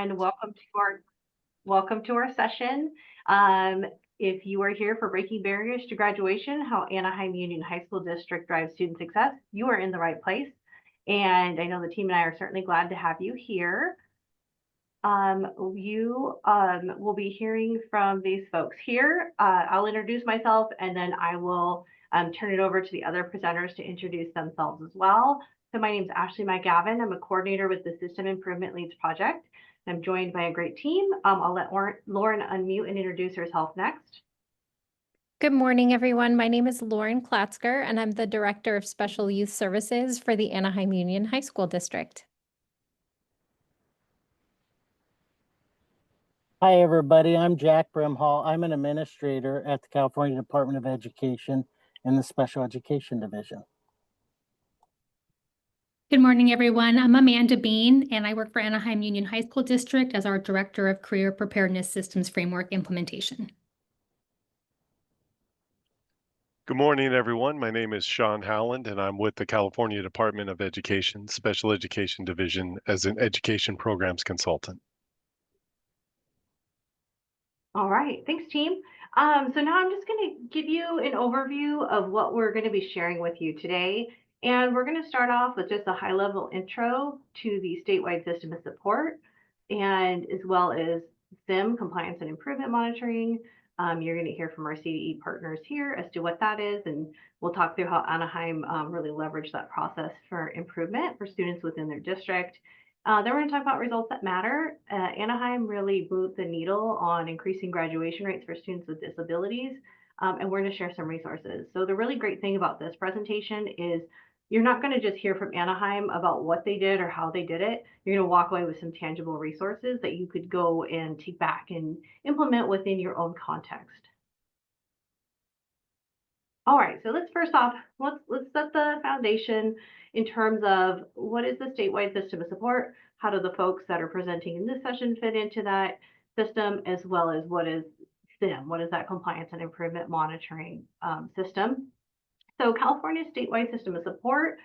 And welcome to our session. Um, if you are here for Breaking Barriers to Graduation, how Anaheim Union High School District drives student success, you are in the right place. And I know the team and I are certainly glad to have you here. You will be hearing from these folks here. I'll introduce myself and then I will turn it over to the other presenters to introduce themselves as well. So my name is Ashley McGavin. I'm a coordinator with the System Improvement Leads Project. I'm joined by a great team. I'll let Lauren unmute and introduce herself next. Good morning, everyone. My name is Lauren Klatzker, and I'm the Director of Special Youth Services for the Anaheim Union High School District. Hi, everybody. I'm Jack Brimhall. I'm an administrator at the California Department of Education in the Special Education Division. Good morning, everyone. I'm Amanda Bean, and I work for Anaheim Union High School District as our Director of Career Preparedness Systems Framework Implementation. Good morning, everyone. My name is Sean Howland, and I'm with the California Department of Education, Special Education Division as an education programs consultant. All right, thanks team. So now I'm just going to give you an overview of what we're going to be sharing with you today. And we're going to start off with just a high level intro to the statewide system of support and as well as SIM, compliance and improvement monitoring. You're going to hear from our CDE partners here as to what that is, and we'll talk through how Anaheim really leveraged that process for improvement for students within their district. Then we're going to talk about results that matter. Anaheim really moved the needle on increasing graduation rates for students with disabilities, and we're going to share some resources. So the really great thing about this presentation is you're not going to just hear from Anaheim about what they did or how they did it. You're going to walk away with some tangible resources that you could go and take back and implement within your own context. All right, so let's first off, let's set the foundation in terms of what is the statewide system of support, how do the folks that are presenting in this session fit into that system, as well as what is SIM, what is that compliance and improvement monitoring system. So California's statewide system of support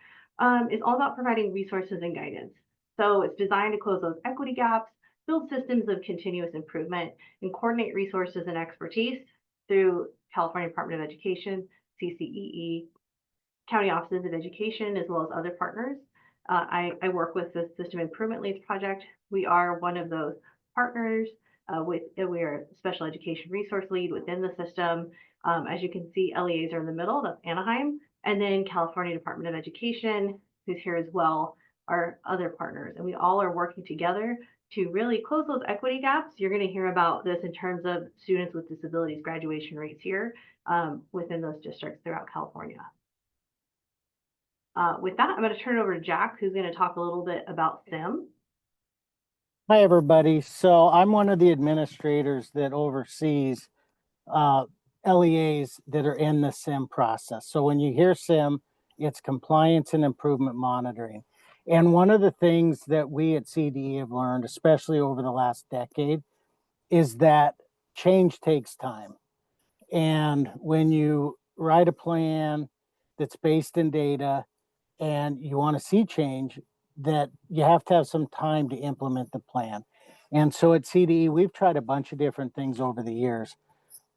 is all about providing resources and guidance. So it's designed to close those equity gaps, build systems of continuous improvement, and coordinate resources and expertise through California Department of Education, CCEE, county offices of education, as well as other partners. I work with the System Improvement Leads Project. We are one of those partners. We are a special education resource lead within the system. As you can see, LEAs are in the middle, that's Anaheim, and then California Department of Education, who's here as well, are other partners. And we all are working together to really close those equity gaps. You're going to hear about this in terms of students with disabilities graduation rates here within those districts throughout California. With that, I'm going to turn it over to Jack, who's going to talk a little bit about SIM. Hi, everybody. So I'm one of the administrators that oversees LEAs that are in the SIM process. So when you hear SIM, it's compliance and improvement monitoring. And one of the things that we at CDE have learned, especially over the last decade, is that change takes time. And when you write a plan that's based in data and you want to see change, that you have to have some time to implement the plan. And so at CDE, we've tried a bunch of different things over the years,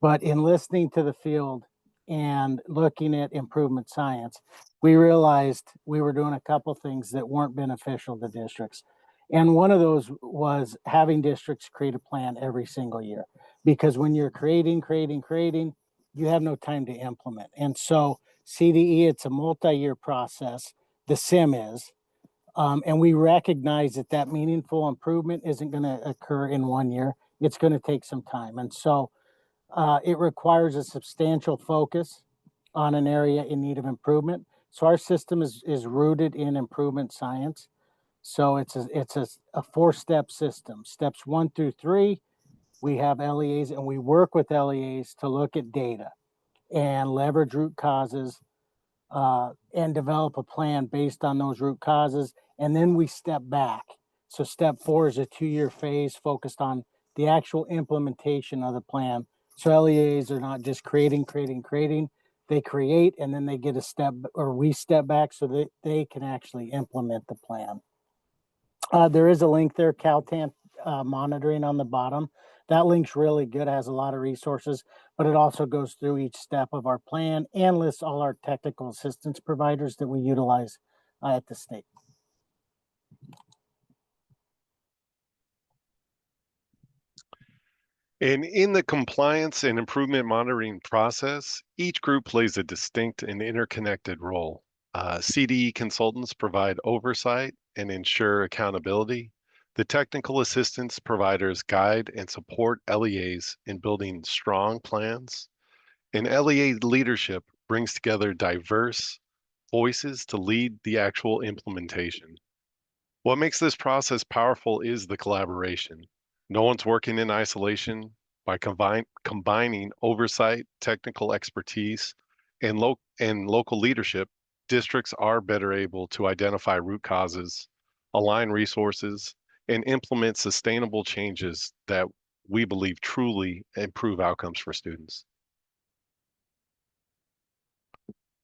but in listening to the field and looking at improvement science, we realized we were doing a couple things that weren't beneficial to districts. And one of those was having districts create a plan every single year, because when you're creating, you have no time to implement. And so CDE, it's a multi-year process. The SIM is, and we recognize that that meaningful improvement isn't going to occur in 1 year. It's going to take some time. And so it requires a substantial focus on an area in need of improvement. So our system is rooted in improvement science. So it's a 4-step system. Steps 1 through 3, we have LEAs, and we work with LEAs to look at data and leverage root causes and develop a plan based on those root causes. And then we step back. So step 4 is a 2-year phase focused on the actual implementation of the plan. So LEAs are not just creating. They create, and then they get a step, or we step back so that they can actually implement the plan. There is a link there, monitoring on the bottom. That link's really good, has a lot of resources, but it also goes through each step of our plan and lists all our technical assistance providers that we utilize at the state. And in the compliance and improvement monitoring process, each group plays a distinct and interconnected role. CDE consultants provide oversight and ensure accountability. The technical assistance providers guide and support LEAs in building strong plans. And LEA leadership brings together diverse voices to lead the actual implementation. What makes this process powerful is the collaboration. No one's working in isolation. By combining oversight, technical expertise, and local leadership, districts are better able to identify root causes, align resources, and implement sustainable changes that we believe truly improve outcomes for students.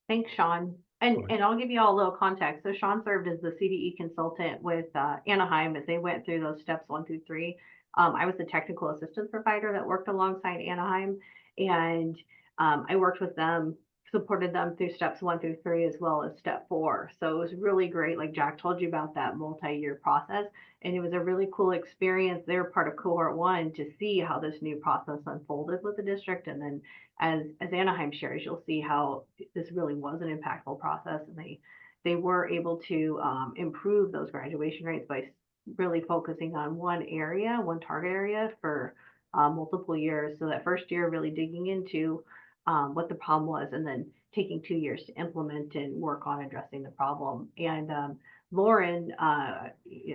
Thanks, Sean. And I'll give you all a little context. So Sean served as the CDE consultant with Anaheim as they went through those steps 1 through 3. I was the technical assistance provider that worked alongside Anaheim, and I worked with them, supported them through steps 1 through 3 as well as step 4. So it was really great. Like Jack told you about that multi-year process, and it was a really cool experience. They were part of cohort 1 to see how this new process unfolded with the district, and then as Anaheim shares, you'll see how this really was an impactful process, and they were able to improve those graduation rates by really focusing on one target area for multiple years. So that first year really digging into what the problem was, and then taking 2 years to implement and work on addressing the problem. And Lauren,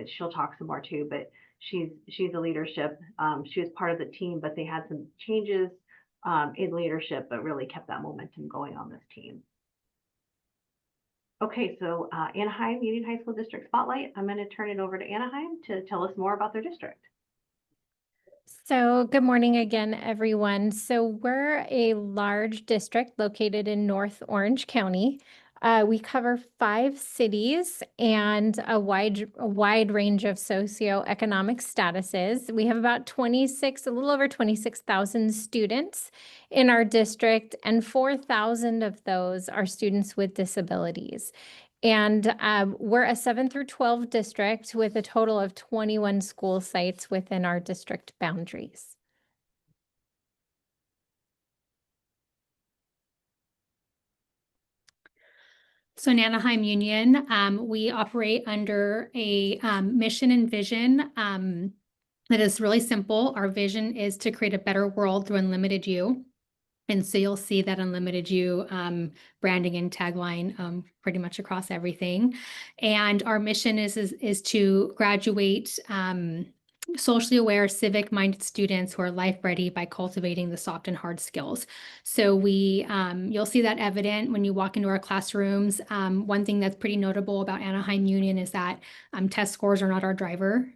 she'll talk some more too, but she's a leadership. She was part of the team, but they had some changes in leadership, but really kept that momentum going on this team. Okay, so Anaheim Union High School District Spotlight. I'm going to turn it over to Anaheim to tell us more about their district. So good morning again, everyone. So we're a large district located in North Orange County. We cover 5 cities and a wide range of socioeconomic statuses. We have about a little over 26,000 students in our district, and 4,000 of those are students with disabilities. And we're a 7 through 12 district with a total of 21 school sites within our district boundaries. So in Anaheim Union, we operate under a mission and vision that is really simple. Our vision is to create a better world through unlimited you. And so you'll see that unlimited you branding and tagline pretty much across everything. And our mission is to graduate socially aware, civic-minded students who are life-ready by cultivating the soft and hard skills. So you'll see that evident when you walk into our classrooms. One thing that's pretty notable about Anaheim Union is that test scores are not our driver.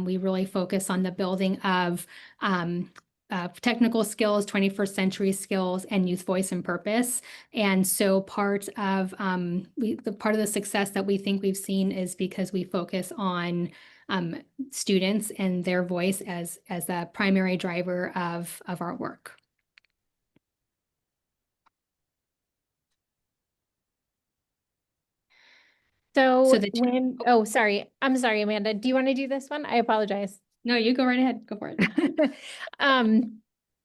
We really focus on the building of technical skills, 21st century skills, and youth voice and purpose. And so part of the success that we think we've seen is because we focus on students and their voice as a primary driver of our work. Sorry. I'm sorry, Amanda. Do you want to do this one? I apologize. No, you go right ahead. Go for it.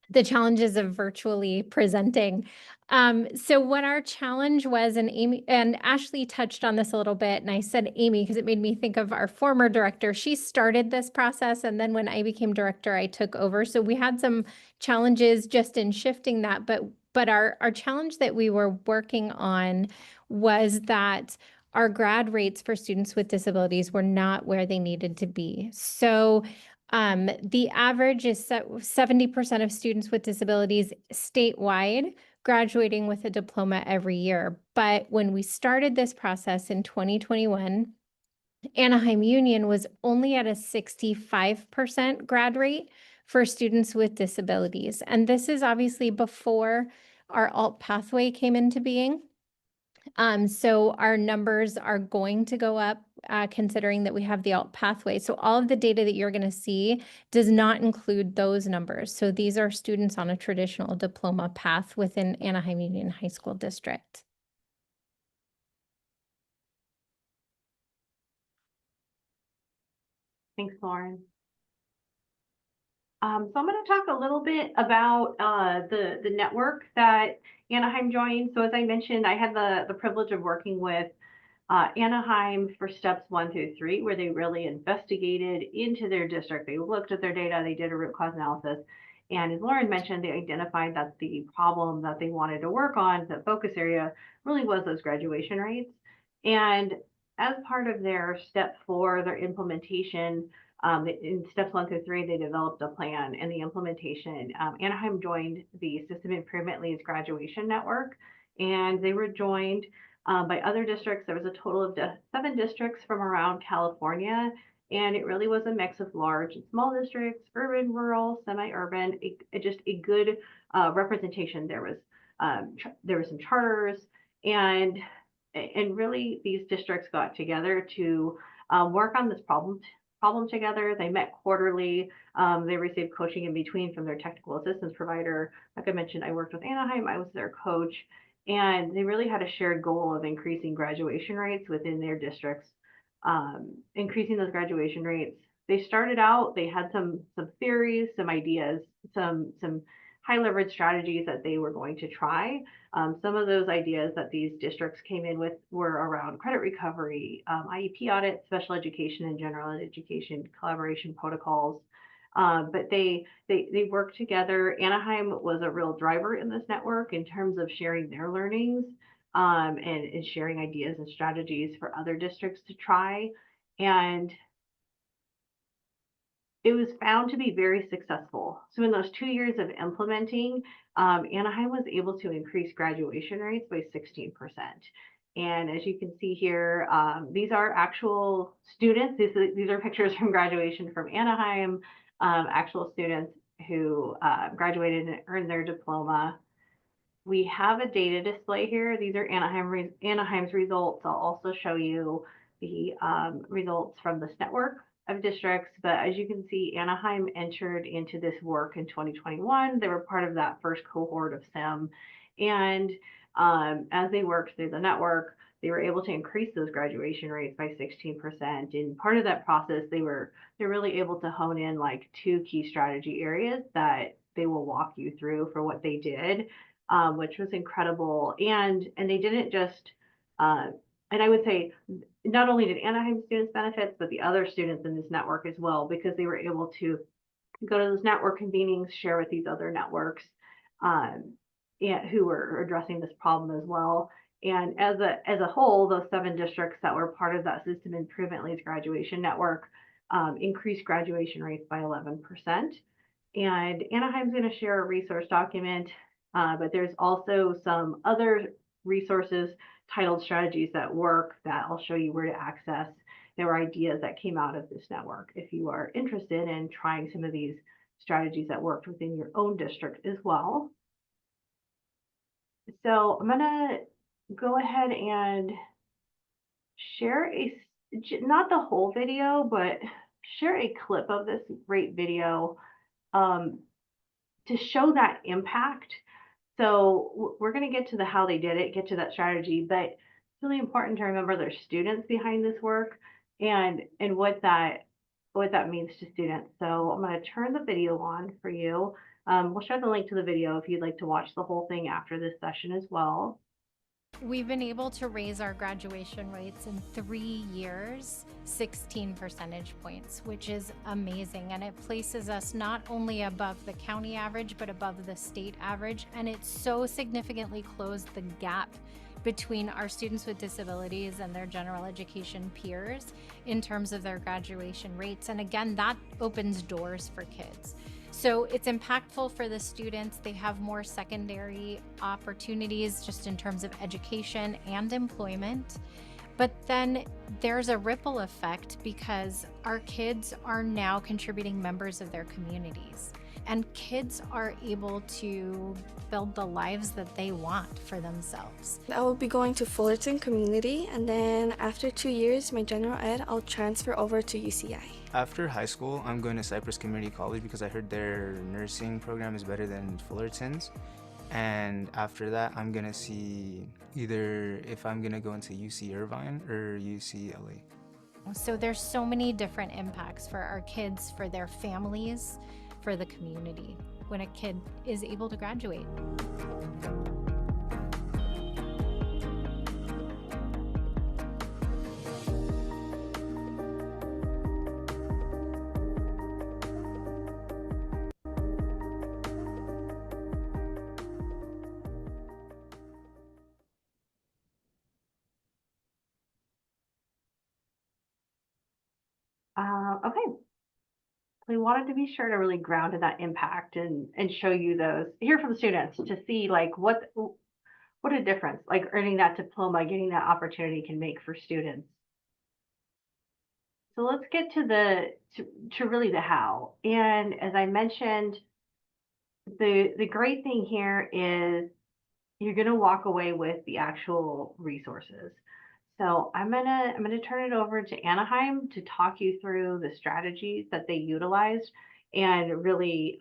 The challenges of virtually presenting. So what our challenge was, and Amy and Ashley touched on this a little bit, and I said Amy because it made me think of our former director. She started this process, and then when I became director, I took over. So we had some challenges just in shifting that, but our challenge that we were working on was that our grad rates for students with disabilities were not where they needed to be. So the average is 70% of students with disabilities statewide graduating with a diploma every year. But when we started this process in 2021, Anaheim Union was only at a 65% grad rate for students with disabilities. And this is obviously before our ALT pathway came into being. So our numbers are going to go up, considering that we have the alt pathway. So all of the data that you're going to see does not include those numbers. So these are students on a traditional diploma path within Anaheim Union High School District. Thanks, Lauren. So I'm going to talk a little bit about the network that Anaheim joined. So as I mentioned, I had the privilege of working with Anaheim for steps 1 through 3, where they really investigated into their district. They looked at their data, they did a root cause analysis. And as Lauren mentioned, they identified that the problem that they wanted to work on, the focus area, really was those graduation rates. And as part of their step 4, their implementation, in steps 1 through 3, they developed a plan, and the implementation, Anaheim joined the System Improvement Leads Graduation Network, and they were joined by other districts. There was a total of 7 districts from around California, and it really was a mix of large and small districts, urban, rural, semi-urban, just a good representation. There was some charters, and really these districts got together to work on this problem together. They met quarterly. They received coaching in between from their technical assistance provider. Like I mentioned, I worked with Anaheim. I was their coach. And they really had a shared goal of increasing graduation rates within their districts, increasing those graduation rates. They started out, they had some theories, some ideas, some high leverage strategies that they were going to try. Some of those ideas that these districts came in with were around credit recovery, IEP audit, special education and general education collaboration protocols. But they worked together. Anaheim was a real driver in this network in terms of sharing their learnings and sharing ideas and strategies for other districts to try. And it was found to be very successful. So in those 2 years of implementing, Anaheim was able to increase graduation rates by 16%. And as you can see here, these are actual students. These are pictures from graduation from Anaheim, actual students who graduated and earned their diploma. We have a data display here. These are Anaheim's results. I'll also show you the results from this network of districts. But as you can see, Anaheim entered into this work in 2021. They were part of that first cohort of SIM. And as they worked through the network, they were able to increase those graduation rates by 16%. And part of that process, they're really able to hone in like 2 key strategy areas that they will walk you through for what they did, which was incredible. And they didn't just, and I would say not only did Anaheim students benefit, but the other students in this network as well, because they were able to go to those network convenings, share with these other networks who were addressing this problem as well. And as a whole, those 7 districts that were part of that System Improvement Leads Graduation Network increased graduation rates by 11%. And Anaheim's going to share a resource document, but there's also some other resources titled Strategies That Work that I'll show you where to access. There were ideas that came out of this network if you are interested in trying some of these strategies that worked within your own district as well. So I'm going to go ahead and share not the whole video, but share a clip of this great video to show that impact. So we're going to get to the how they did it, get to that strategy, but it's really important to remember there's students behind this work and what that means to students. So I'm going to turn the video on for you. We'll share the link to the video if you'd like to watch the whole thing after this session as well. We've been able to raise our graduation rates in 3 years, 16 percentage points, which is amazing. And it places us not only above the county average, but above the state average. And it so significantly closed the gap between our students with disabilities and their general education peers in terms of their graduation rates. And again, that opens doors for kids. So it's impactful for the students. They have more secondary opportunities just in terms of education and employment. But then there's a ripple effect because our kids are now contributing members of their communities, and kids are able to build the lives that they want for themselves. I will be going to Fullerton Community, and then after 2 years, my general ed, I'll transfer over to UCI. After high school, I'm going to Cypress Community College because I heard their nursing program is better than Fullerton's. And after that, I'm gonna see either if I'm gonna go into UC Irvine or UCLA. So there's so many different impacts for our kids, for their families, for the community when a kid is able to graduate. Okay. We wanted to be sure to really ground in that impact and show you those, hear from students to see like what a difference like earning that diploma, getting that opportunity can make for students. So let's get to really the how. And as I mentioned, the great thing here is you're gonna walk away with the actual resources. So I'm gonna turn it over to Anaheim to talk you through the strategies that they utilized and really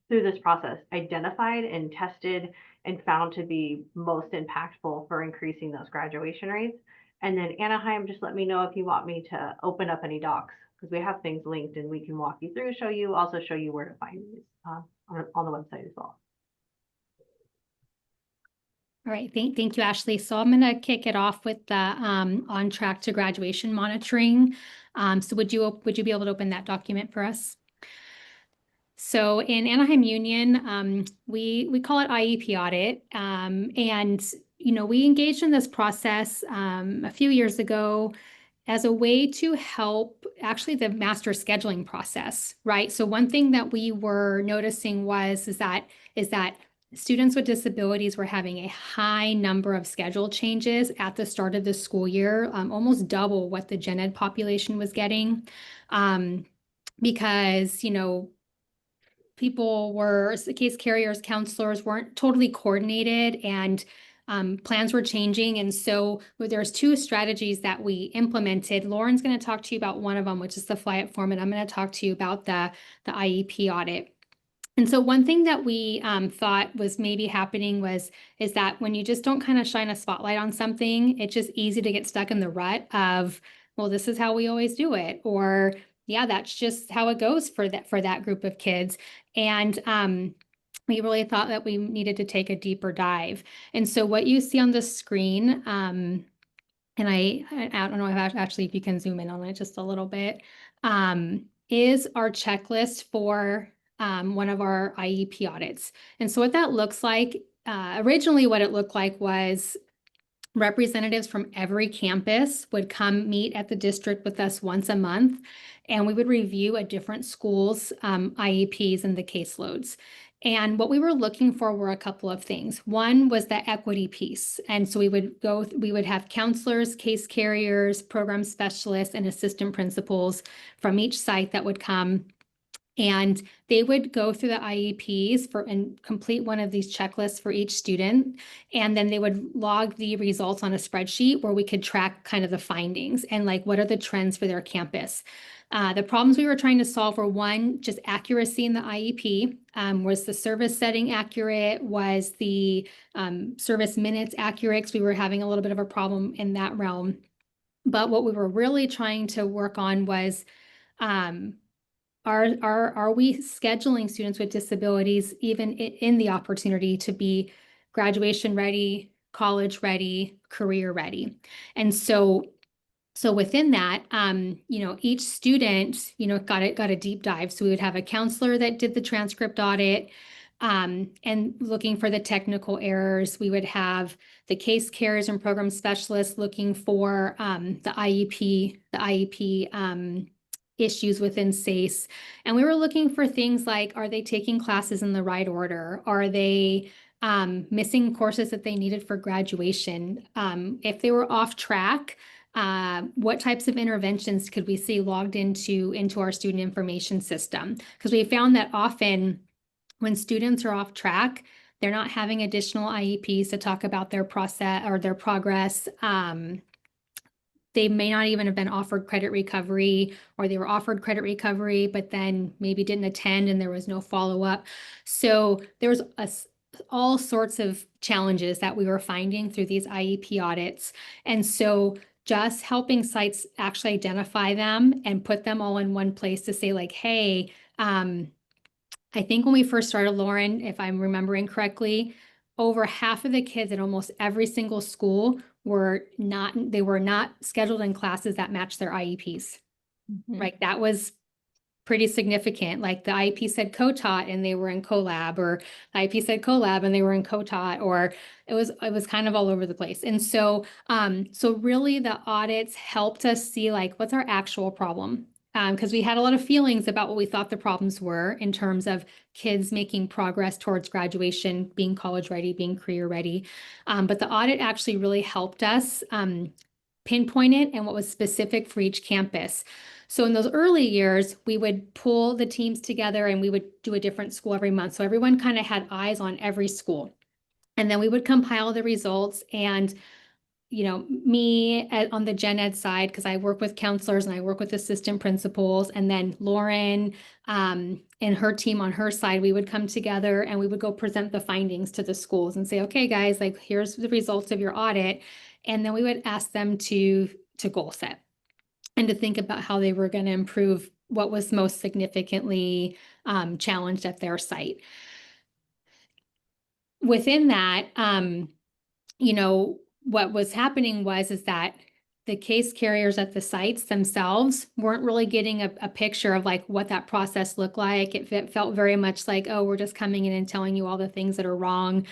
through this process identified and tested and found to be most impactful for increasing those graduation rates. And then Anaheim, just let me know if you want me to open up any docs because we have things linked and we can walk you through, also show you where to find these on the website as well. All right, thank you, Ashley. So I'm going to kick it off with the on track to graduation monitoring. So would you be able to open that document for us? So in Anaheim Union, we call it IEP audit, and we engaged in this process a few years ago as a way to help actually the master scheduling process, right? So one thing that we were noticing is that students with disabilities were having a high number of schedule changes at the start of the school year, almost double what the gen ed population was getting, because case carriers, counselors weren't totally coordinated, and plans were changing. And so there's two strategies that we implemented. Lauren's going to talk to you about one of them, which is the fly-up form, and I'm going to talk to you about the IEP audit. And so one thing that we thought was maybe happening is that when you just don't kind of shine a spotlight on something, it's just easy to get stuck in the rut of, well, this is how we always do it, or yeah, that's just how it goes for that group of kids. And we really thought that we needed to take a deeper dive. And so what you see on the screen, and I don't know if you can zoom in on it just a little bit, is our checklist for one of our IEP audits. And so what that looks like, originally what it looked like was representatives from every campus would come meet at the district with us once a month, and we would review a different school's IEPs and the caseloads. And what we were looking for were a couple of things. One was the equity piece. And so we would have counselors, case carriers, program specialists, and assistant principals from each site that would come. And they would go through the IEPs and complete one of these checklists for each student. And then they would log the results on a spreadsheet where we could track kind of the findings and like what are the trends for their campus. The problems we were trying to solve were, one, just accuracy in the IEP. Was the service setting accurate? Was the service minutes accurate? Because we were having a little bit of a problem in that realm. But what we were really trying to work on was, are we scheduling students with disabilities even in the opportunity to be graduation ready, college ready, career ready? And so within that, each student, got a deep dive. So we would have a counselor that did the transcript audit, and looking for the technical errors. We would have the case carriers and program specialists looking for the IEP issues within SACE. And we were looking for things like, are they taking classes in the right order? Are they missing courses that they needed for graduation, if they were off track, what types of interventions could we see logged into our student information system? Because we found that often when students are off track, they're not having additional IEPs to talk about their process or their progress. They may not even have been offered credit recovery, or they were offered credit recovery, but then maybe didn't attend and there was no follow-up. So there was all sorts of challenges that we were finding through these IEP audits. And so just helping sites actually identify them and put them all in one place to say like, hey, I think when we first started, Lauren, if I'm remembering correctly, over half of the kids at almost every single school were not scheduled in classes that matched their IEPs. Right? That was pretty significant. Like the IEP said co-taught and they were in collab, or the IEP said collab and they were in co-taught, or it was kind of all over the place. And so, so really the audits helped us see like, what's our actual problem? Because we had a lot of feelings about what we thought the problems were in terms of kids making progress towards graduation, being college ready, being career ready. But the audit actually really helped us pinpoint it and what was specific for each campus. So in those early years, we would pull the teams together and we would do a different school every month. So everyone kind of had eyes on every school. And then we would compile the results, and me on the gen ed side, because I work with counselors and I work with assistant principals, and then Lauren and her team on her side, we would come together and we would go present the findings to the schools and say, okay, guys, like here's the results of your audit. And then we would ask them to goal set and to think about how they were going to improve what was most significantly challenged at their site. Within that, what was happening is that the case carriers at the sites themselves weren't really getting a picture of like what that process looked like. It felt very much like, oh, we're just coming in and telling you all the things that are wrong.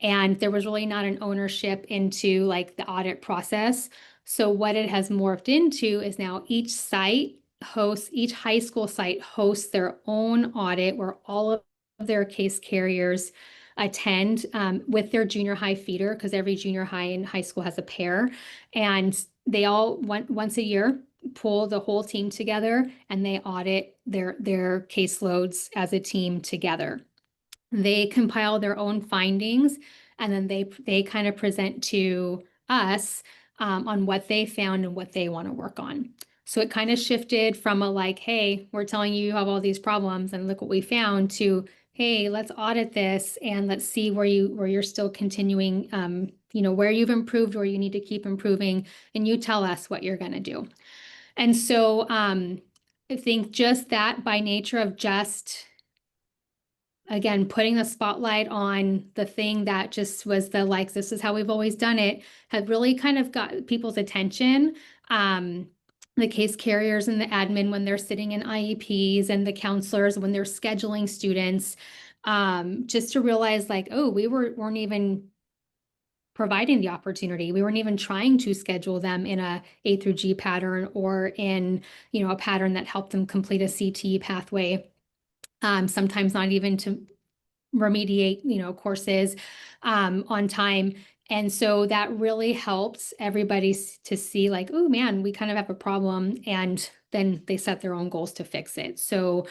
And there was really not an ownership into like the audit process. So what it has morphed into is now each high school site hosts their own audit where all of their case carriers attend with their junior high feeder, because every junior high and high school has a pair, and they all once a year pull the whole team together and they audit their caseloads as a team together. They compile their own findings, and then they kind of present to us on what they found and what they want to work on. So it kind of shifted from a like, hey, we're telling you have all these problems and look what we found, to hey, let's audit this and let's see where you're still continuing, where you've improved, where you need to keep improving, and you tell us what you're going to do. And so I think just that, by nature of just, again, putting the spotlight on the thing that just was the like, this is how we've always done it, had really kind of got people's attention. The case carriers and the admin when they're sitting in IEPs, and the counselors when they're scheduling students, just to realize like, oh, we weren't even providing the opportunity. We weren't even trying to schedule them in a A through G pattern, or in, a pattern that helped them complete a CTE pathway. Sometimes not even to remediate, courses on time. And so that really helps everybody to see like, oh man, we kind of have a problem, and then they set their own goals to fix it. So,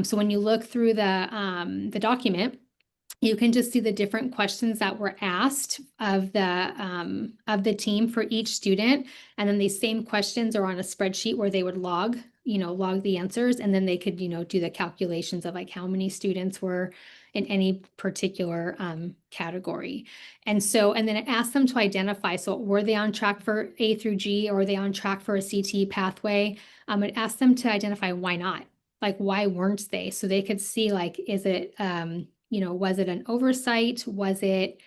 so when you look through the document, you can just see the different questions that were asked of the team for each student. And then these same questions are on a spreadsheet where they would log the answers, and then they could, do the calculations of like how many students were in any particular category. And then it asked them to identify, so were they on track for A through G, or were they on track for a CTE pathway? It asked them to identify why not, like why weren't they? So they could see like, is it, was it an oversight? Was it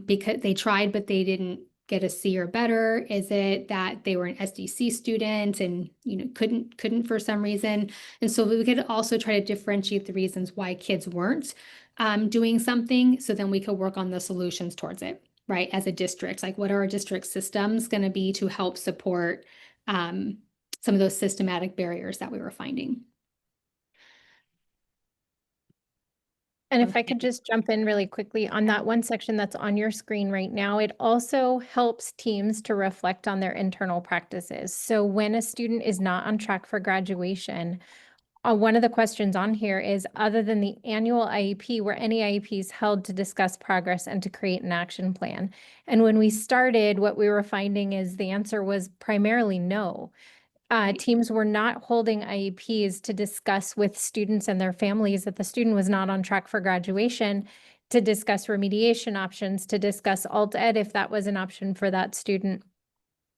because they tried but they didn't get a C or better? Is it that they were an SDC student and couldn't for some reason? And so we could also try to differentiate the reasons why kids weren't doing something, so then we could work on the solutions towards it, right? As a district, like what are our district systems going to be to help support some of those systematic barriers that we were finding. And if I could just jump in really quickly on that one section that's on your screen right now, it also helps teams to reflect on their internal practices. So when a student is not on track for graduation, one of the questions on here is, other than the annual IEP, were any IEPs held to discuss progress and to create an action plan? And when we started, what we were finding is the answer was primarily no. Teams were not holding IEPs to discuss with students and their families that the student was not on track for graduation, to discuss remediation options, to discuss alt ed if that was an option for that student,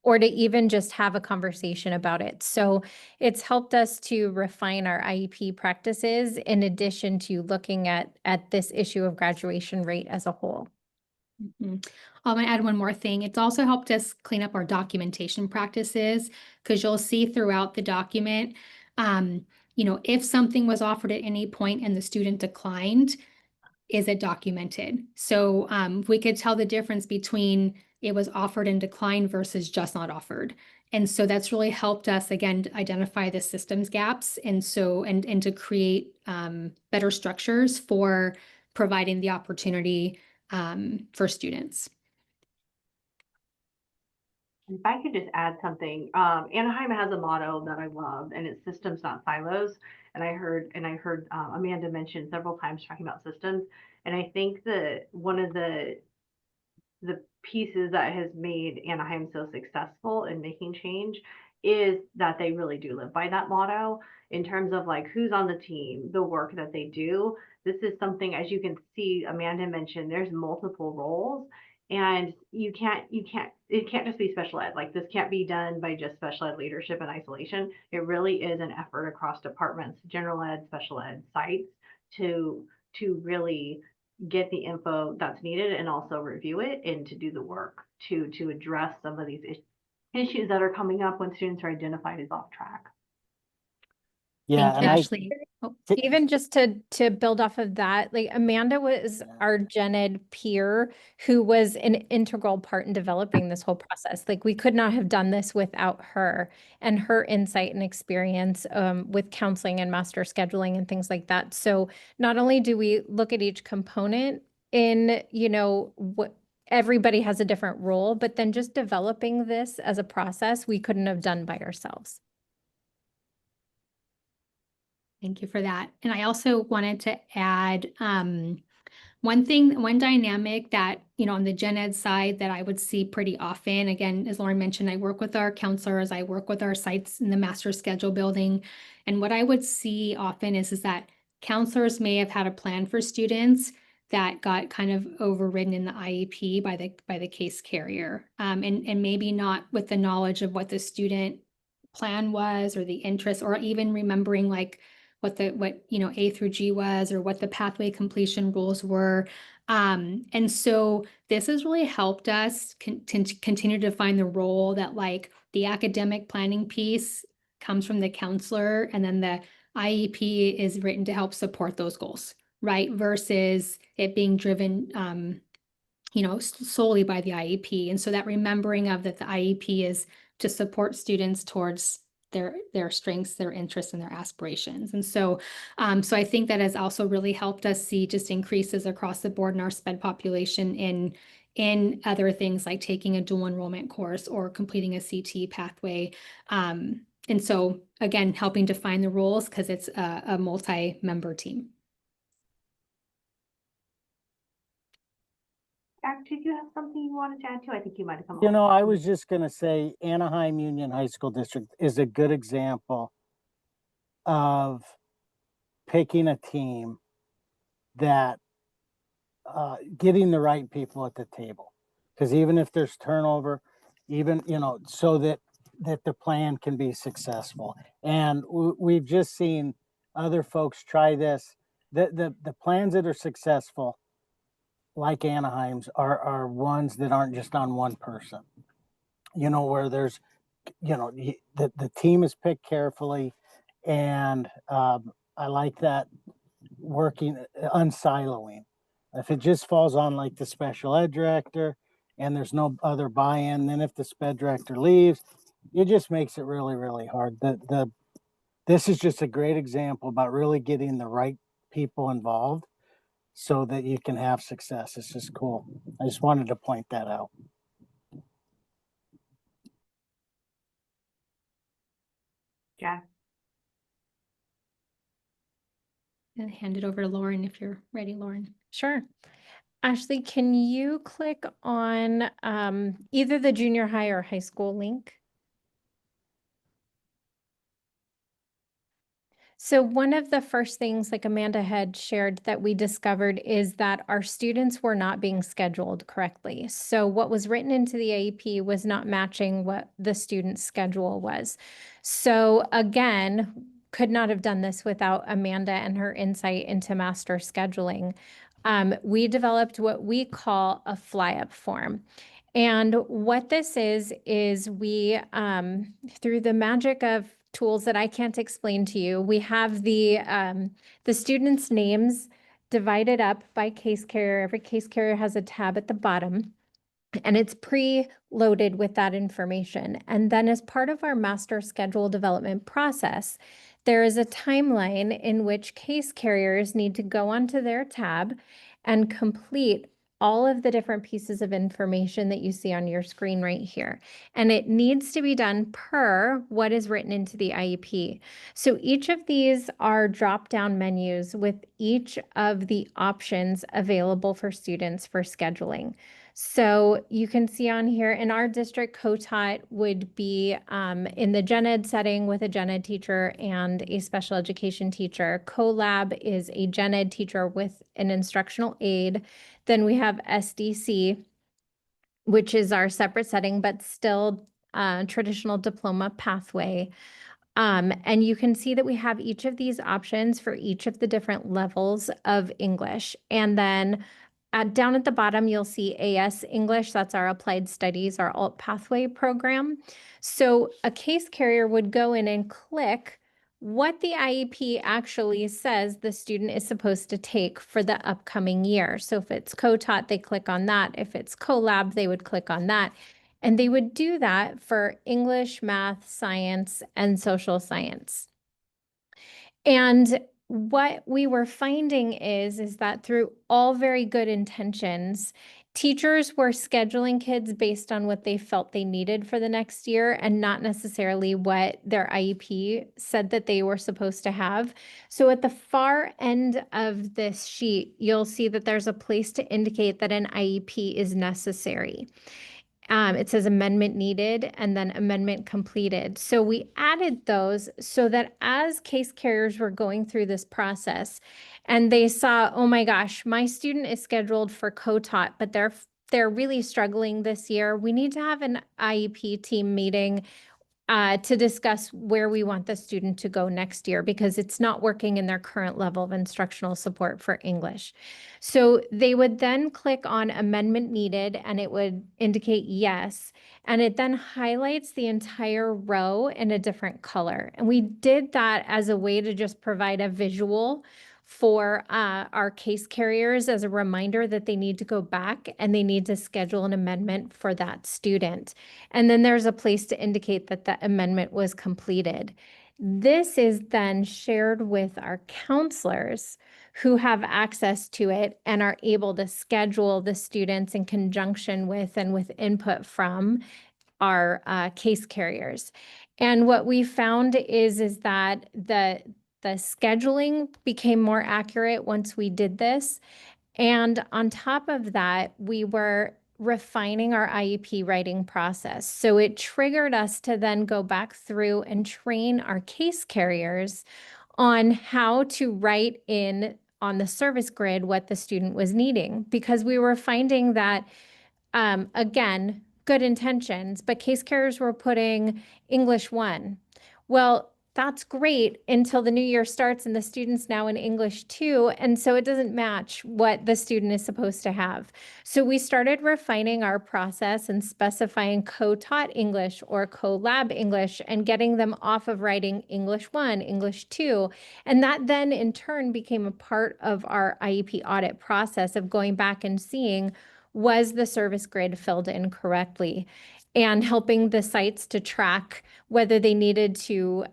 or to even just have a conversation about it. So it's helped us to refine our IEP practices in addition to looking at this issue of graduation rate as a whole. Mhm. I'm going to add one more thing. It's also helped us clean up our documentation practices, because you'll see throughout the document, if something was offered at any point and the student declined, is it documented? So we could tell the difference between it was offered and declined versus just not offered. And so that's really helped us, again, to identify the systems gaps, and to create better structures for providing the opportunity for students. If I could just add something, Anaheim has a motto that I love, and it's systems, not silos. And I heard Amanda mention several times talking about systems, and I think that one of the pieces that has made Anaheim so successful in making change is that they really do live by that motto in terms of like who's on the team, the work that they do. This is something, as you can see, Amanda mentioned, there's multiple roles, and it can't just be special ed. Like, this can't be done by just special ed leadership in isolation. It really is an effort across departments, general ed, special ed, sites, to really get the info that's needed and also review it, and to do the work to address some of these issues that are coming up when students are identified as off track. Yeah, Thank you, and Ashley. Even just to build off of that, like Amanda was our gen ed peer who was an integral part in developing this whole process. Like, we could not have done this without her and her insight and experience with counseling and master scheduling and things like that. So not only do we look at each component in, what everybody has a different role, but then just developing this as a process, we couldn't have done by ourselves. Thank you for that. And I also wanted to add one dynamic that, on the gen ed side that I would see pretty often. Again, as Lauren mentioned, I work with our counselors, I work with our sites in the master schedule building. And what I would see often is that counselors may have had a plan for students that got kind of overridden in the IEP by the case carrier. And maybe not with the knowledge of what the student plan was, or the interest, or even remembering like what A through G was, or what the pathway completion rules were. And so this has really helped us continue to find the role that, like, the academic planning piece comes from the counselor, and then the IEP is written to help support those goals, right? Versus it being driven, solely by the IEP. And so that remembering of that the IEP is to support students towards their strengths, their interests, and their aspirations. And so I think that has also really helped us see just increases across the board in our SPED population in other things like taking a dual enrollment course or completing a CT pathway. And so again, helping define the roles, because it's a multi-member team. Jack, did you have something you wanted to add to? I think you might have come on. I was just going to say Anaheim Union High School District is a good example of picking a team that getting the right people at the table. Because even if there's turnover, even, so that the plan can be successful. And we've just seen other folks try this. The plans that are successful, like Anaheim's, are ones that aren't just on one person, where there's, the team is picked carefully. And I like that working, unsiloing. If it just falls on like the special ed director and there's no other buy-in, then if the SPED director leaves, it just makes it really, really hard. This is just a great example about really getting the right people involved so that you can have success. It's just cool. I just wanted to point that out. Yeah. And hand it over to Lauren if you're ready, Lauren. Sure. Ashley, can you click on either the junior high or high school link? So one of the first things, like Amanda had shared, that we discovered is that our students were not being scheduled correctly. So what was written into the AEP was not matching what the student's schedule was. So again, could not have done this without Amanda and her insight into master scheduling. We developed what we call a fly-up form. And what this is we, through the magic of tools that I can't explain to you, we have the students' names divided up by case carrier. Every case carrier has a tab at the bottom, and it's pre-loaded with that information. And then as part of our master schedule development process, there is a timeline in which case carriers need to go onto their tab and complete all of the different pieces of information that you see on your screen right here. And it needs to be done per what is written into the IEP. So each of these are drop-down menus with each of the options available for students for scheduling. So you can see on here in our district, co-taught would be in the gen ed setting with a gen ed teacher and a special education teacher. Co-lab is a gen ed teacher with an instructional aide. Then we have SDC, which is our separate setting, but still traditional diploma pathway. And you can see that we have each of these options for each of the different levels of English. And then down at the bottom, you'll see AS English. That's our Applied Studies, our alt pathway program. So a case carrier would go in and click what the IEP actually says the student is supposed to take for the upcoming year. So if it's co-taught, they click on that. If it's co-lab, they would click on that. And they would do that for English, math, science, and social science. And what we were finding is that through all very good intentions, teachers were scheduling kids based on what they felt they needed for the next year and not necessarily what their IEP said that they were supposed to have. So at the far end of this sheet, you'll see that there's a place to indicate that an IEP is necessary. It says amendment needed and then amendment completed. So we added those so that as case carriers were going through this process and they saw, oh my gosh, my student is scheduled for co-taught, but they're really struggling this year. We need to have an IEP team meeting to discuss where we want the student to go next year because it's not working in their current level of instructional support for English. So they would then click on amendment needed and it would indicate yes. And it then highlights the entire row in a different color. And we did that as a way to just provide a visual for our case carriers as a reminder that they need to go back and they need to schedule an amendment for that student. And then there's a place to indicate that the amendment was completed. This is then shared with our counselors who have access to it and are able to schedule the students in conjunction with and with input from our case carriers. And what we found is that the scheduling became more accurate once we did this. And on top of that, we were refining our IEP writing process. So it triggered us to then go back through and train our case carriers on how to write in on the service grid what the student was needing, because we were finding that, again, good intentions, but case carriers were putting English 1. Well, that's great until the new year starts and the student's now in English 2, and so it doesn't match what the student is supposed to have. So we started refining our process and specifying co-taught English or co-lab English and getting them off of writing English 1, English 2, and that then in turn became a part of our IEP audit process of going back and seeing, was the service grid filled in correctly? and helping the sites to track whether they needed to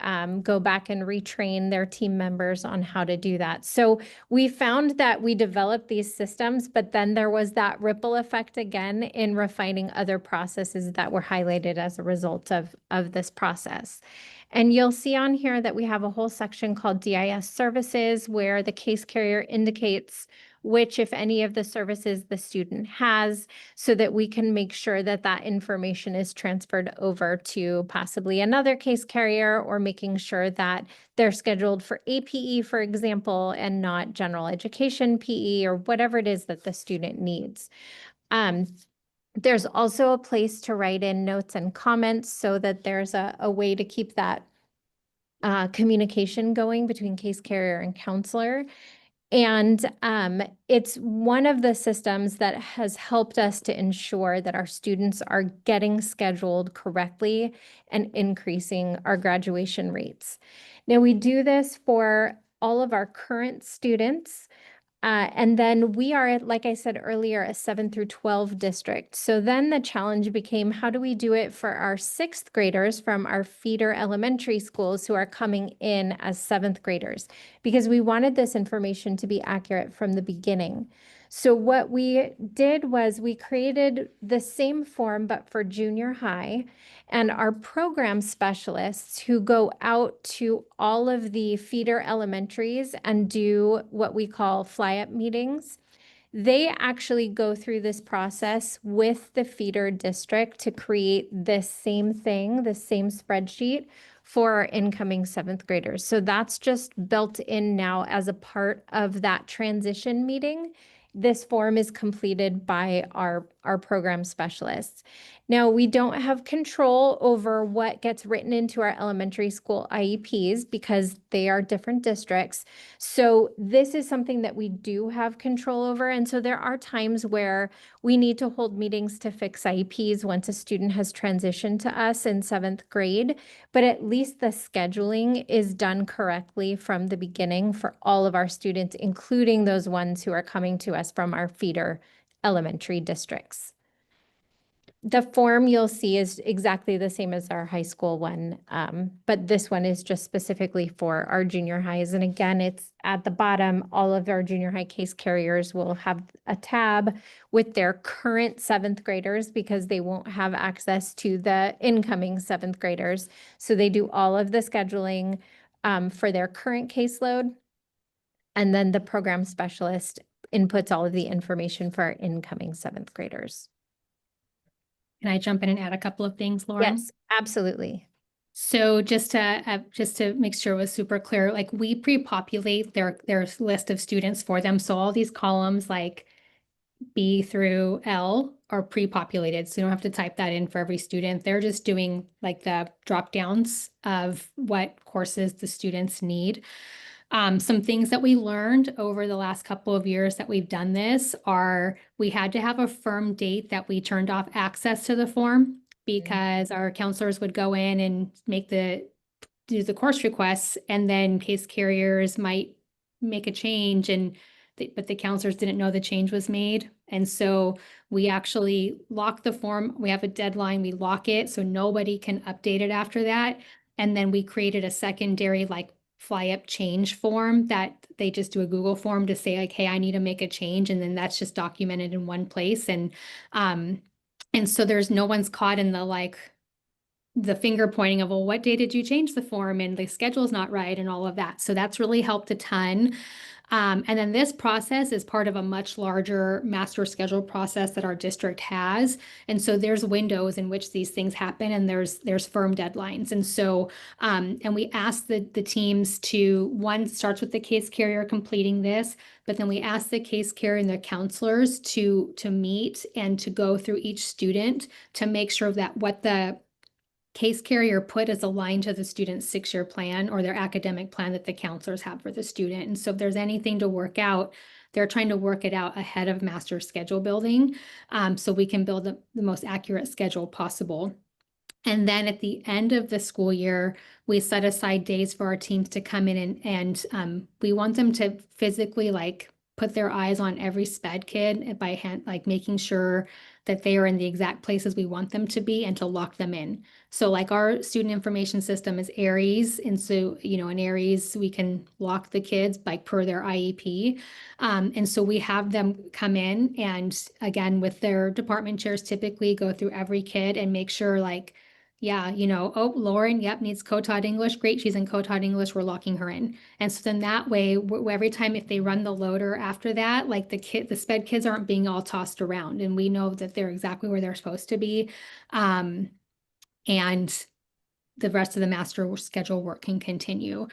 go back and retrain their team members on how to do that. So we found that we developed these systems, but then there was that ripple effect again in refining other processes that were highlighted as a result of this process. And you'll see on here that we have a whole section called DIS services, where the case carrier indicates which, if any, of the services the student has, so that we can make sure that that information is transferred over to possibly another case carrier, or making sure that they're scheduled for APE, for example, and not general education PE, or whatever it is that the student needs. There's also a place to write in notes and comments so that there's a way to keep that communication going between case carrier and counselor. And it's one of the systems that has helped us to ensure that our students are getting scheduled correctly and increasing our graduation rates. Now, we do this for all of our current students. And then we are, like I said earlier, a 7 through 12 district. So then the challenge became, how do we do it for our 6th graders from our feeder elementary schools who are coming in as 7th graders? Because we wanted this information to be accurate from the beginning. So what we did was we created the same form, but for junior high. And our program specialists who go out to all of the feeder elementaries and do what we call fly-up meetings, they actually go through this process with the feeder district to create this same thing, the same spreadsheet for our incoming 7th graders. So that's just built in now as a part of that transition meeting. This form is completed by our program specialists. Now, we don't have control over what gets written into our elementary school IEPs because they are different districts. So this is something that we do have control over. And so there are times where we need to hold meetings to fix IEPs once a student has transitioned to us in 7th grade, but at least the scheduling is done correctly from the beginning for all of our students, including those ones who are coming to us from our feeder elementary districts. The form you'll see is exactly the same as our high school one, but this one is just specifically for our junior highs. And again, it's at the bottom. All of our junior high case carriers will have a tab with their current 7th graders because they won't have access to the incoming 7th graders. So they do all of the scheduling for their current caseload. And then the program specialist inputs all of the information for our incoming 7th graders. Can I jump in and add a couple of things, Lauren? Yes, absolutely. So just to make sure it was super clear, like we pre-populate their list of students for them. So all these columns like B through L are pre-populated. So you don't have to type that in for every student. They're just doing like the drop downs of what courses the students need. Some things that we learned over the last couple of years that we've done this are we had to have a firm date that we turned off access to the form because our counselors would go in and do the course requests, and then case carriers might make a change but the counselors didn't know the change was made. And so we actually lock the form. We have a deadline, we lock it so nobody can update it after that. And then we created a secondary like fly up change form that they just do a Google form to say like, hey, I need to make a change. And then that's just documented in one place. And so there's no one's caught in the finger pointing of, well, what day did you change the form? And the schedule is not right and all of that. So that's really helped a ton. And then this process is part of a much larger master schedule process that our district has. And so there's windows in which these things happen, and there's firm deadlines. And so, and we ask the teams to, one starts with the case carrier completing this, but then we ask the case carrier and the counselors to meet and to go through each student to make sure that what the case carrier put is aligned to the student's 6-year plan or their academic plan that the counselors have for the student. And so if there's anything to work out, they're trying to work it out ahead of master schedule building, so we can build the most accurate schedule possible. And then at the end of the school year, we set aside days for our teams to come in and we want them to physically like put their eyes on every SPED kid by hand, like making sure that they are in the exact places we want them to be and to lock them in. So like our student information system is Aries. And so, you know, in Aries, we can lock the kids like per their IEP. And so we have them come in and again, with their department chairs, typically go through every kid and make sure like, yeah, you know, oh, Lauren, yep, needs co-taught English. Great, she's in co-taught English. We're locking her in. And so then that way, every time if they run the loader after that, like the SPED kids aren't being all tossed around, and we know that they're exactly where they're supposed to be. And the rest of the master schedule work can continue.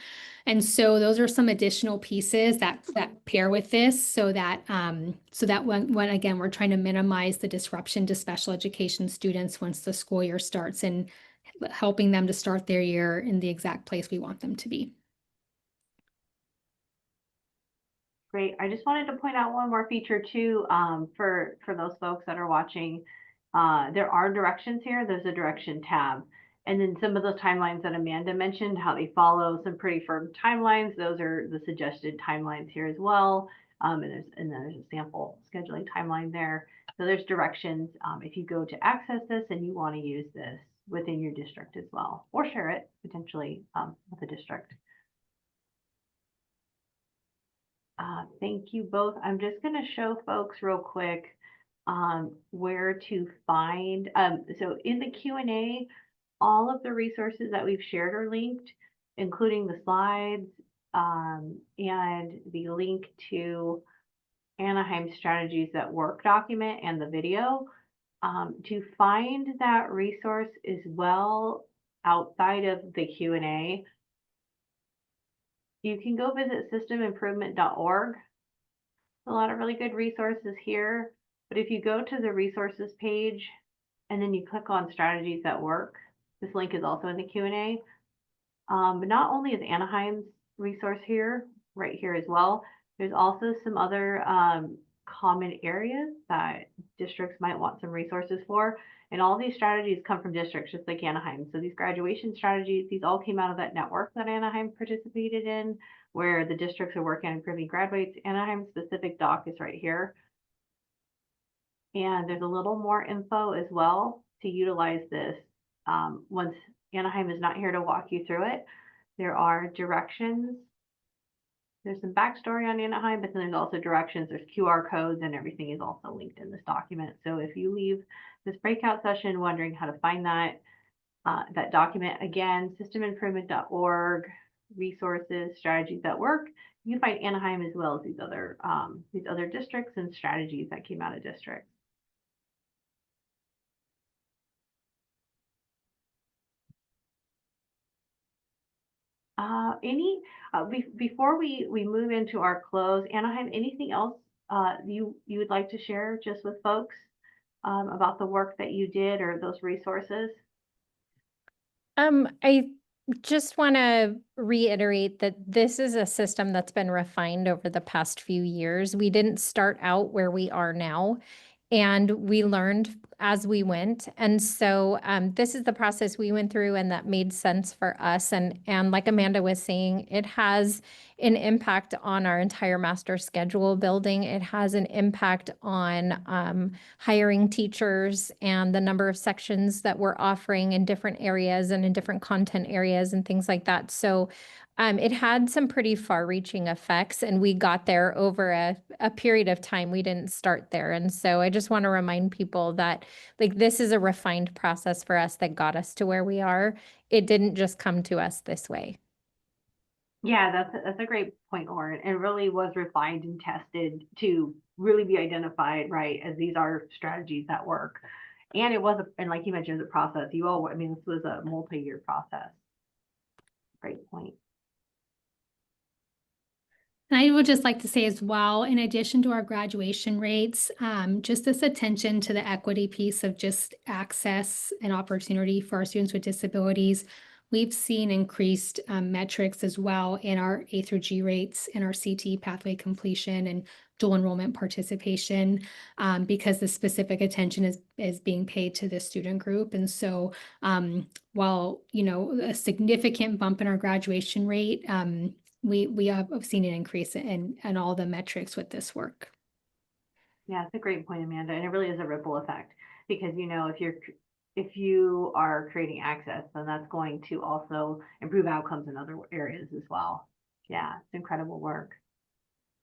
And so those are some additional pieces that pair with this so that when again, we're trying to minimize the disruption to special education students once the school year starts and helping them to start their year in the exact place we want them to be. Great. I just wanted to point out one more feature too, for those folks that are watching. There are directions here. There's a direction tab. And then some of those timelines that Amanda mentioned, how they follow some pretty firm timelines. Those are the suggested timelines here as well. And then there's a sample scheduling timeline there. So there's directions if you go to access this and you want to use this within your district as well, or share it potentially with the district. Thank you both. I'm just going to show folks real quick where to find. So in the Q&A, all of the resources that we've shared are linked, including the slides and the link to Anaheim Strategies That Work document and the video. To find that resource as well outside of the Q&A, you can go visit systemimprovement.org. A lot of really good resources here, but if you go to the resources page and then you click on Strategies That Work, this link is also in the Q&A. But not only is Anaheim's resource here, right here as well, there's also some other common areas that districts might want some resources for. And all these strategies come from districts just like Anaheim. So these graduation strategies, these all came out of that network that Anaheim participated in, where the districts are working on improving graduates. Anaheim specific doc is right here. And there's a little more info as well to utilize this. Once Anaheim is not here to walk you through it, there are directions. There's some backstory on Anaheim, but then there's also directions, there's QR codes, and everything is also linked in this document. So if you leave this breakout session wondering how to find that document, again, systemimprovement.org, resources, strategies that work, you can find Anaheim as well as these other districts and strategies that came out of districts. Before we move into our close, Anaheim, anything else you would like to share just with folks about the work that you did or those resources? I just want to reiterate that this is a system that's been refined over the past few years. We didn't start out where we are now, and we learned as we went. And so this is the process we went through, and that made sense for us. And like Amanda was saying, it has an impact on our entire master schedule building. It has an impact on hiring teachers and the number of sections that we're offering in different areas and in different content areas and things like that. So it had some pretty far-reaching effects, and we got there over a period of time. We didn't start there. And so I just want to remind people that like this is a refined process for us that got us to where we are. It didn't just come to us this way. Yeah, that's a great point, Lauren. It really was refined and tested to really be identified, right, as these are strategies that work. And it was, and like you mentioned, it was a process. I mean, this was a multi-year process. Great point. And I would just like to say as well, in addition to our graduation rates, just this attention to the equity piece of just access and opportunity for our students with disabilities. We've seen increased metrics as well in our A through G rates and our CT pathway completion and dual enrollment participation because the specific attention is being paid to this student group. And so while, you know, a significant bump in our graduation rate, we have seen an increase in all the metrics with this work. Yeah, it's a great point, Amanda, and it really is a ripple effect because if you are creating access, then that's going to also improve outcomes in other areas as well. Yeah, it's incredible work.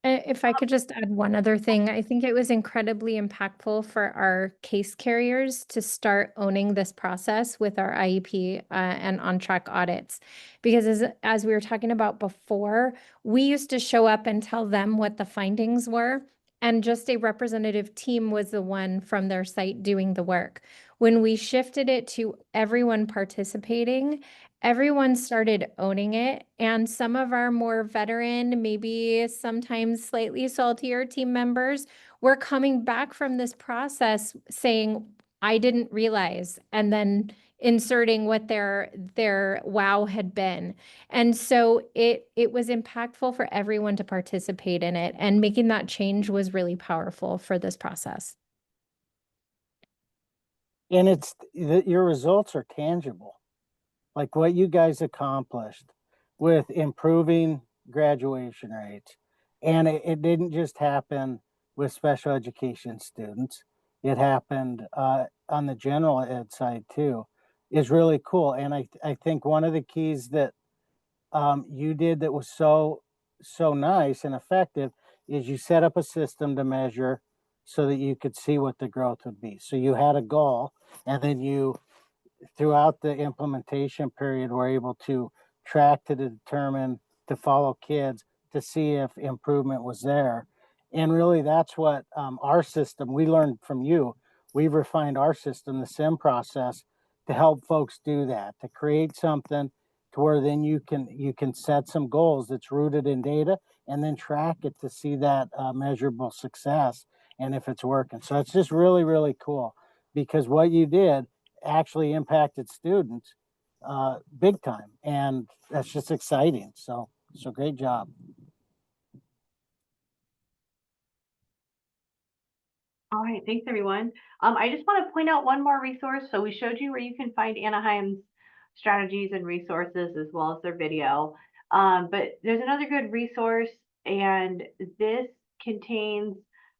If I could just add one other thing, I think it was incredibly impactful for our case carriers to start owning this process with our IEP and on-track audits. Because as we were talking about before, we used to show up and tell them what the findings were, and just a representative team was the one from their site doing the work. When we shifted it to everyone participating, everyone started owning it, and some of our more veteran, maybe sometimes slightly saltier team members were coming back from this process saying, I didn't realize, and then inserting what their wow had been. And so it was impactful for everyone to participate in it, and making that change was really powerful for this process. And your results are tangible. Like what you guys accomplished with improving graduation rates. And it didn't just happen with special education students. It happened on the general ed side too, is really cool. And I think one of the keys that you did that was so nice and effective is you set up a system to measure so that you could see what the growth would be. So you had a goal, and then you throughout the implementation period, we're able to track to determine, to follow kids to see if improvement was there. And really, that's what our system, we learned from you. We've refined our system, the SIM process, to help folks do that, to create something to where then you can set some goals that's rooted in data and then track it to see that measurable success and if it's working. So it's just really, really cool because what you did actually impacted students big time, and that's just exciting. So great job. All right, thanks everyone. I just want to point out one more resource. So we showed you where you can find Anaheim's strategies and resources as well as their video. But there's another good resource, and this contains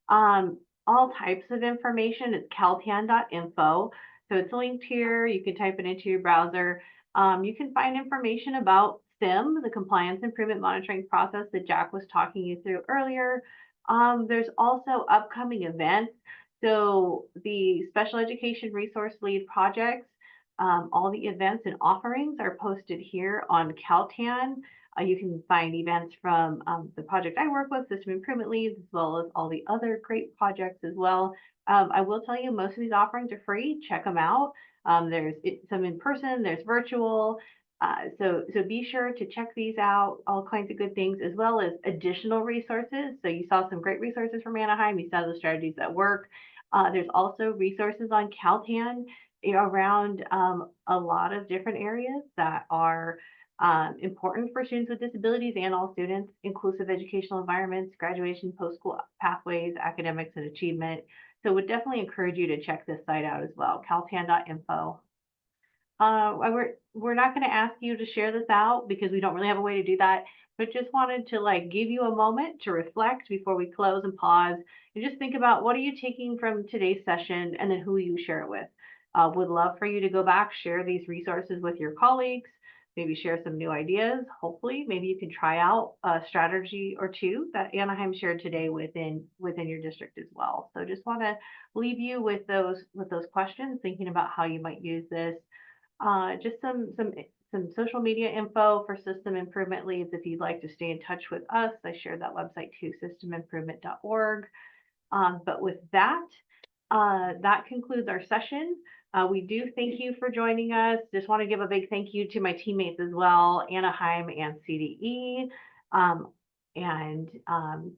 all types of information. It's caltan.info. So it's linked here. You can type it into your browser. You can find information about SIM, the compliance improvement monitoring process that Jack was talking you through earlier. There's also upcoming events. So the Special Education Resource Lead projects, all the events and offerings are posted here on Caltan. You can find events from the project I work with, System Improvement Leads, as well as all the other great projects as well. I will tell you, most of these offerings are free. Check them out. There's some in person, there's virtual. So be sure to check these out, all kinds of good things, as well as additional resources. So you saw some great resources from Anaheim. You saw the strategies that work. There's also resources on Caltan around a lot of different areas that are important for students with disabilities and all students: inclusive educational environments, graduation, post-school pathways, academics, and achievement. So would definitely encourage you to check this site out as well, caltan.info. We're not going to ask you to share this out because we don't really have a way to do that, but just wanted to give you a moment to reflect before we close and pause and just think about what are you taking from today's session and then who you share it with. Would love for you to go back, share these resources with your colleagues, maybe share some new ideas. Hopefully, maybe you can try out a strategy or two that Anaheim shared today within your district as well. So just want to leave you with those questions, thinking about how you might use this. Just some social media info for System Improvement Leads if you'd like to stay in touch with us. I shared that website too, systemimprovement.org. But with that, that concludes our session. We do thank you for joining us. Just want to give a big thank you to my teammates as well, Anaheim and CDE. And